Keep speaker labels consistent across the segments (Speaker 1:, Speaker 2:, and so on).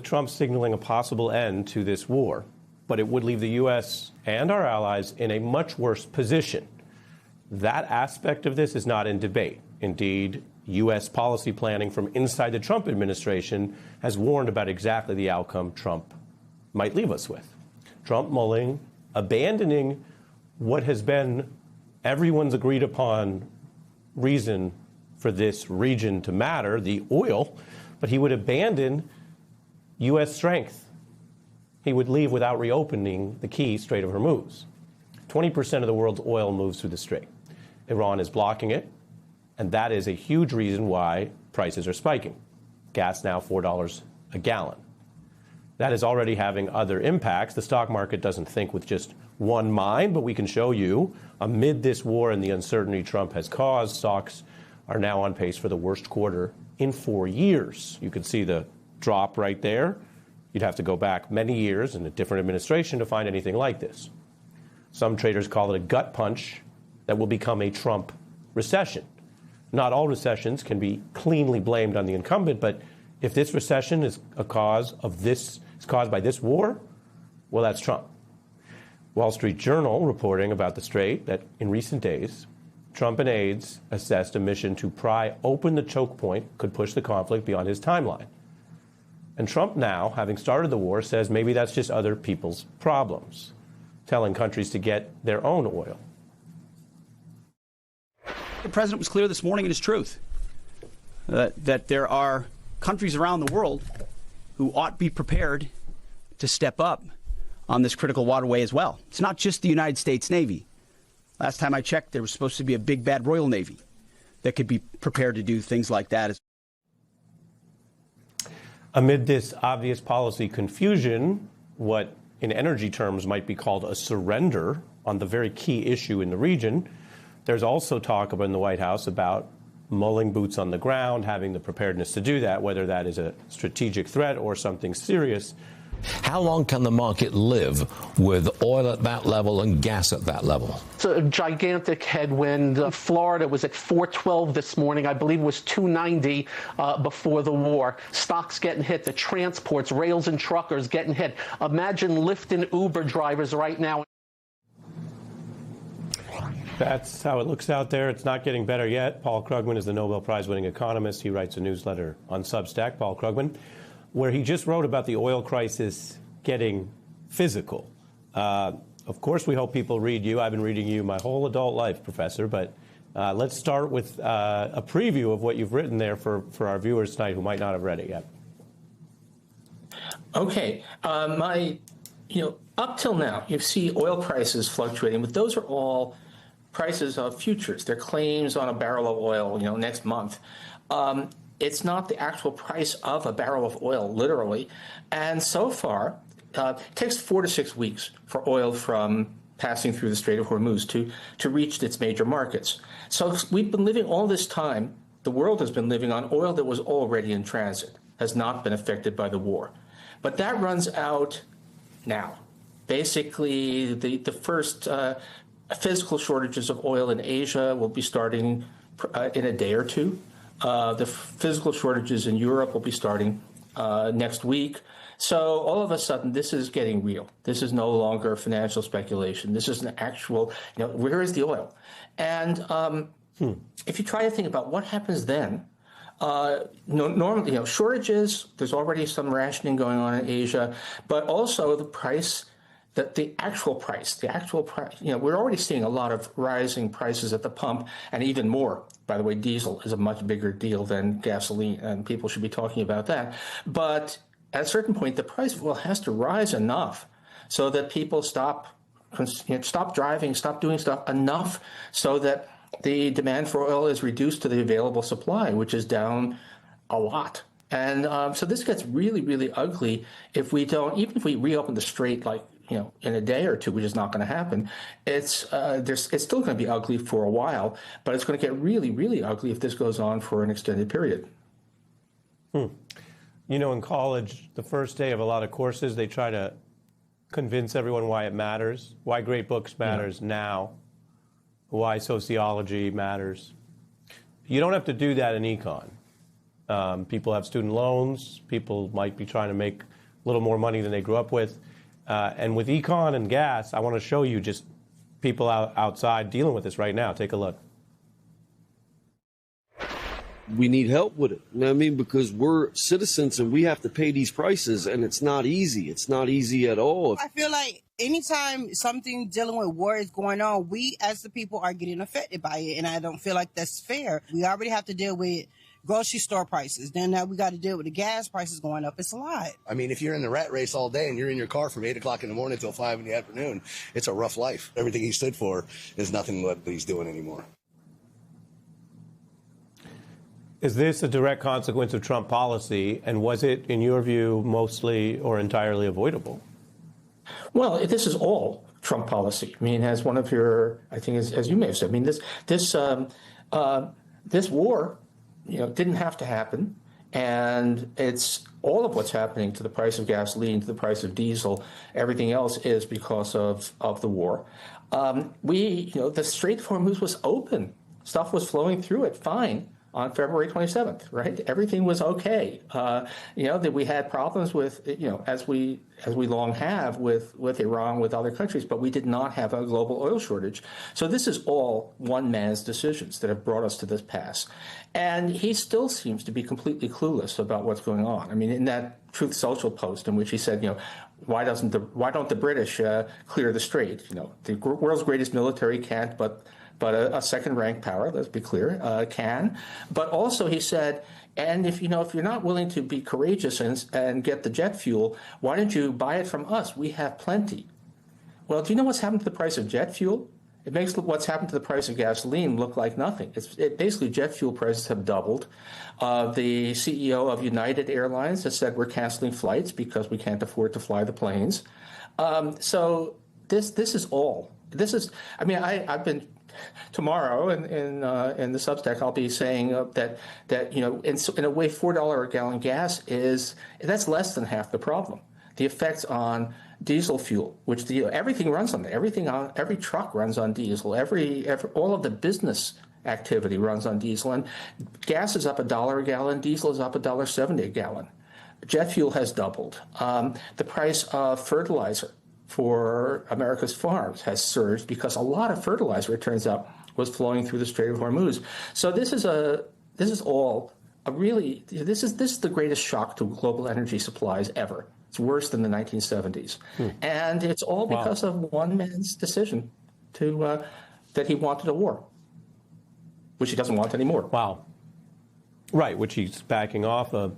Speaker 1: Trump signaling a possible end to this war, but it would leave the U.S. and our allies in a much worse position. That aspect of this is not in debate. Indeed, U.S. policy planning from inside the Trump administration has warned about exactly the outcome Trump might leave us with. Trump mulling, abandoning what has been everyone's agreed upon reason for this region to matter, the oil, but he would abandon U.S. strength. He would leave without reopening the key Strait of Hormuz. 20% of the world's oil moves through the strait. Iran is blocking it, and that is a huge reason why prices are spiking. Gas now $4 a gallon. That is already having other impacts. The stock market doesn't think with just one mind, but we can show you, amid this war and the uncertainty Trump has caused, stocks are now on pace for the worst quarter in 4 years. You can see the drop right there. You'd have to go back many years in a different administration to find anything like this. Some traders call it a gut punch that will become a Trump recession. Not all recessions can be cleanly blamed on the incumbent, but if this recession is caused by this war, well, that's Trump. Wall Street Journal reporting about the strait that in recent days, Trump and aides assessed a mission to pry open the choke point could push the conflict beyond his timeline. And Trump now, having started the war, says maybe that's just other people's problems, telling countries to get their own oil.
Speaker 2: The president was clear this morning in his truth that there are countries around the world who ought to be prepared to step up on this critical waterway as well. It's not just the United States Navy. Last time I checked, there was supposed to be a big bad Royal Navy that could be prepared to do things like that.
Speaker 1: Amid this obvious policy confusion, what in energy terms might be called a surrender on the very key issue in the region, there's also talk in the White House about mulling boots on the ground, having the preparedness to do that, whether that is a strategic threat or something serious.
Speaker 3: How long can the market live with oil at that level and gas at that level?
Speaker 4: It's a gigantic headwind. Florida was at 412 this morning. I believe it was 290 before the war. Stocks getting hit. The transports, rails and truckers getting hit. Imagine Lyft and Uber drivers right now.
Speaker 1: That's how it looks out there. It's not getting better yet. Paul Krugman is the Nobel Prize-winning economist. He writes a newsletter on Substack, Paul Krugman, where he just wrote about the oil crisis getting physical. Of course, we hope people read you. I've been reading you my whole adult life, Professor, but let's start with a preview of what you've written there for our viewers tonight who might not have read it yet.
Speaker 5: Okay. Up till now, you see oil prices fluctuating, but those are all prices of futures. They're claims on a barrel of oil, next month. It's not the actual price of a barrel of oil, literally. And so far, it takes 4 to 6 weeks for oil from passing through the Strait of Hormuz to reach its major markets. So we've been living all this time, the world has been living on oil that was already in transit, has not been affected by the war. But that runs out now. Basically, the first physical shortages of oil in Asia will be starting in a day or two. The physical shortages in Europe will be starting next week. So all of a sudden, this is getting real. This is no longer financial speculation. This is an actual, where is the oil? And if you try to think about what happens then, normally, shortages, there's already some rationing going on in Asia, but also the price, the actual price, we're already seeing a lot of rising prices at the pump, and even more. By the way, diesel is a much bigger deal than gasoline, and people should be talking about that. But at a certain point, the price of oil has to rise enough so that people stop driving, stop doing stuff enough so that the demand for oil is reduced to the available supply, which is down a lot. And so this gets really, really ugly if we don't, even if we reopen the strait in a day or two, which is not going to happen. It's still going to be ugly for a while, but it's going to get really, really ugly if this goes on for an extended period.
Speaker 1: In college, the first day of a lot of courses, they try to convince everyone why it matters, why great books matters now, why sociology matters. You don't have to do that in econ. People have student loans. People might be trying to make a little more money than they grew up with. And with econ and gas, I want to show you just people outside dealing with this right now. Take a look.
Speaker 6: We need help with it. You know what I mean? Because we're citizens and we have to pay these prices, and it's not easy. It's not easy at all.
Speaker 7: I feel like anytime something dealing with war is going on, we as the people are getting affected by it, and I don't feel like that's fair. We already have to deal with grocery store prices. Then now we got to deal with the gas prices going up. It's a lot.
Speaker 8: I mean, if you're in the rat race all day and you're in your car from 8 o'clock in the morning till 5 in the afternoon, it's a rough life. Everything he stood for is nothing what he's doing anymore.
Speaker 1: Is this a direct consequence of Trump policy, and was it, in your view, mostly or entirely avoidable?
Speaker 5: Well, this is all Trump policy. I mean, as one of your, I think, as you may have said, I mean, this war, didn't have to happen, and it's all of what's happening to the price of gasoline, to the price of diesel. Everything else is because of the war. The Strait of Hormuz was open. Stuff was flowing through it fine on February 27th, right? Everything was okay. That we had problems with, as we long have with Iran, with other countries, but we did not have a global oil shortage. So this is all one man's decisions that have brought us to this pass. And he still seems to be completely clueless about what's going on. I mean, in that Truth Social post in which he said, why don't the British clear the strait? The world's greatest military can't, but a second-ranked power, let's be clear, can. But also he said, and if you're not willing to be courageous and get the jet fuel, why don't you buy it from us? We have plenty. Well, do you know what's happened to the price of jet fuel? It makes what's happened to the price of gasoline look like nothing. Basically, jet fuel prices have doubled. The CEO of United Airlines has said we're canceling flights because we can't afford to fly the planes. So this is all. I've been. Tomorrow in the Substack, I'll be saying that in a way, $4 a gallon gas that's less than half the problem. The effects on diesel fuel, which everything runs on it. Every truck runs on diesel. All of the business activity runs on diesel, and gas is up $1 a gallon. Diesel is up $1.70 a gallon. Jet fuel has doubled. The price of fertilizer for America's farms has surged because a lot of fertilizer, it turns out, was flowing through the Strait of Hormuz. So this is the greatest shock to global energy supplies ever. It's worse than the 1970s, and it's all because of one man's decision that he wanted a war, which he doesn't want anymore.
Speaker 1: Wow. Right, which he's backing off of.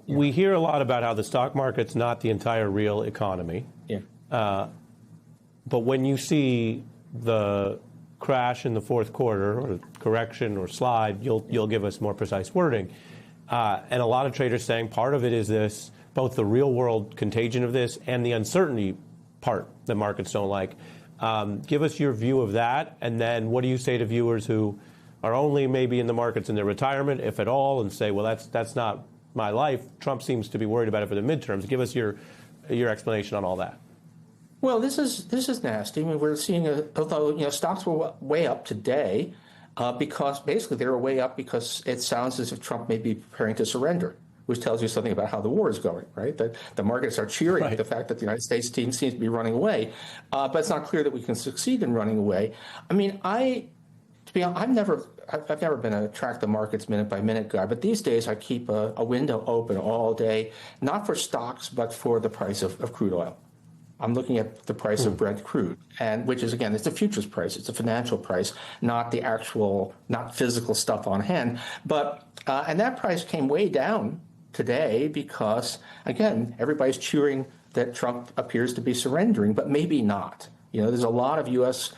Speaker 1: Yeah. We hear a lot about how the stock market's not the entire real economy. Yeah. But when you see the crash in the fourth quarter, or correction or slide, you'll give us more precise wording. And a lot of traders saying part of it is this, both the real world contagion of this and the uncertainty part that markets don't like. Give us your view of that, and then what do you say to viewers who are only maybe in the markets in their retirement, if at all, and say, well, that's not my life. Trump seems to be worried about it for the midterms. Give us your explanation on all that.
Speaker 5: Well, this is nasty. I mean, we're seeing, although stocks were way up today, because basically they were way up because it sounds as if Trump may be preparing to surrender, which tells you something about how the war is going, right? That the markets are cheering at the fact that the United States team seems to be running away, but it's not clear that we can succeed in running away. I mean, I've never been a track the markets minute by minute guy, but these days I keep a window open all day, not for stocks, but for the price of crude oil. I'm looking at the price of Brent crude, and which is, again, it's a futures price. It's a financial price, not the actual, not physical stuff on hand. But and that price came way down today because, again, everybody's cheering that Trump appears to be surrendering, but maybe not. There's a lot of U.S.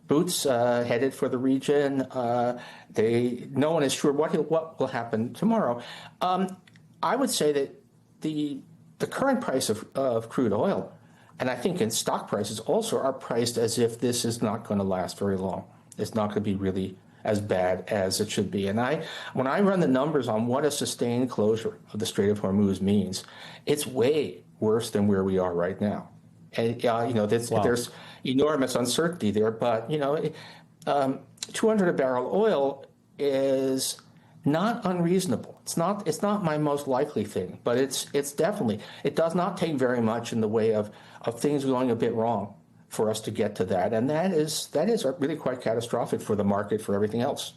Speaker 5: boots headed for the region. No one is sure what will happen tomorrow. I would say that the current price of crude oil, and I think in stock prices also, are priced as if this is not going to last very long. It's not going to be really as bad as it should be. And when I run the numbers on what a sustained closure of the Strait of Hormuz means, it's way worse than where we are right now. And there's enormous uncertainty there. But 200 a barrel oil is not unreasonable. It's not my most likely thing, but it's definitely, it does not take very much in the way of things going a bit wrong for us to get to that. And that is really quite catastrophic for the market, for everything else.